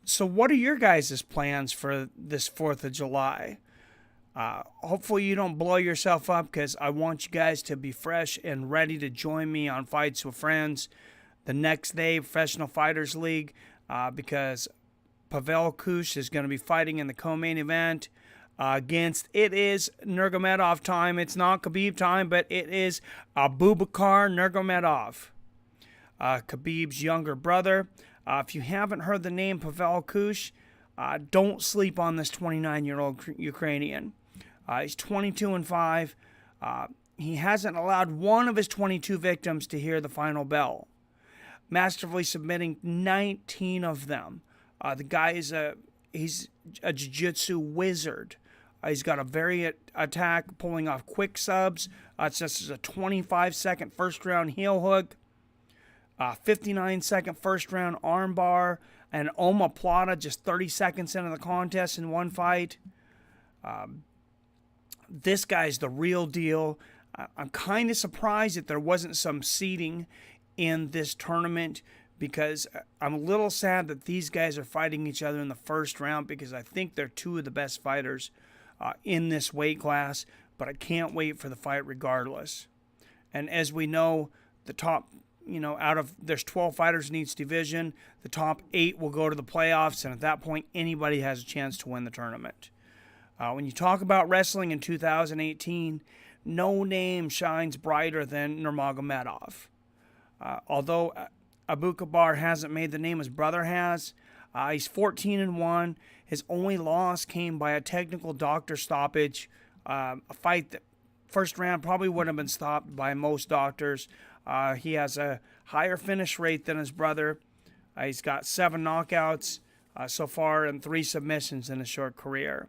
So what are your guys' plans for this 4th of July? Hopefully you don't blow yourself up, because I want you guys to be fresh and ready to join me on Fights with Friends the next day, Professional Fighters League, because Pavel Kusch is going to be fighting in the co-main event against, it is Nurmagomedov time. It's not Khabib time, but it is Abubakar Nurmagomedov, Khabib's younger brother. If you haven't heard the name Pavel Kusch, don't sleep on this 29-year-old Ukrainian. He's 22-5. He hasn't allowed one of his 22 victims to hear the final bell, masterfully submitting 19 of them. The guy is he's a jiu-jitsu wizard. He's got a very attack, pulling off quick subs. It's just a 25-second first-round heel hook, 59-second first-round armbar, and omoplata just 30 seconds into the contest in one fight. This guy's the real deal. I'm kind of surprised that there wasn't some seeding in this tournament, because I'm a little sad that these guys are fighting each other in the first round, because I think they're two of the best fighters in this weight class, but I can't wait for the fight regardless. And as we know, the top, there's 12 fighters in each division, the top 8 will go to the playoffs, and at that point, anybody has a chance to win the tournament. When you talk about wrestling in 2018, no name shines brighter than Nurmagomedov. Although Abubakar hasn't made the name his brother has, he's 14-1. His only loss came by a technical doctor stoppage, a fight that first round probably would have been stopped by most doctors. He has a higher finish rate than his brother. He's got 7 knockouts so far and 3 submissions in his short career.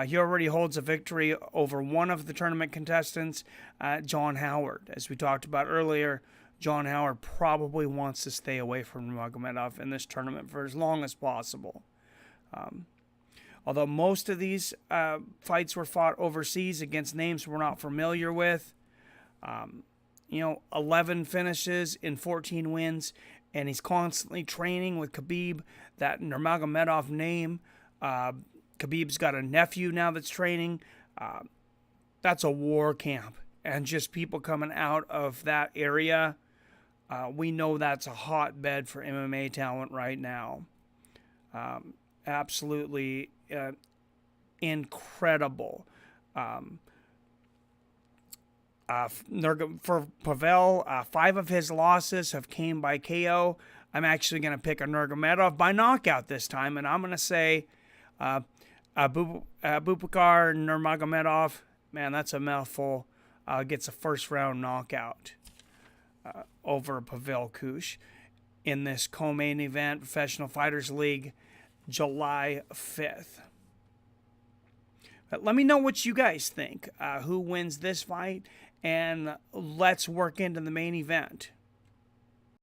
He already holds a victory over one of the tournament contestants, John Howard. As we talked about earlier, John Howard probably wants to stay away from Nurmagomedov in this tournament for as long as possible. Although most of these fights were fought overseas against names we're not familiar with, 11 finishes in 14 wins, and he's constantly training with Khabib, that Nurmagomedov name. Khabib's got a nephew now that's training. That's a war camp, and just people coming out of that area. We know that's a hotbed for MMA talent right now. Absolutely incredible. For Pavel, 5 of his losses have came by KO. I'm actually going to pick a Nurmagomedov by knockout this time, and I'm going to say Abubakar Nurmagomedov, man, that's a mouthful, gets a first-round knockout over Pavel Kusch in this co-main event, Professional Fighters League, July 5th. But let me know what you guys think. Who wins this fight? And let's work into the main event.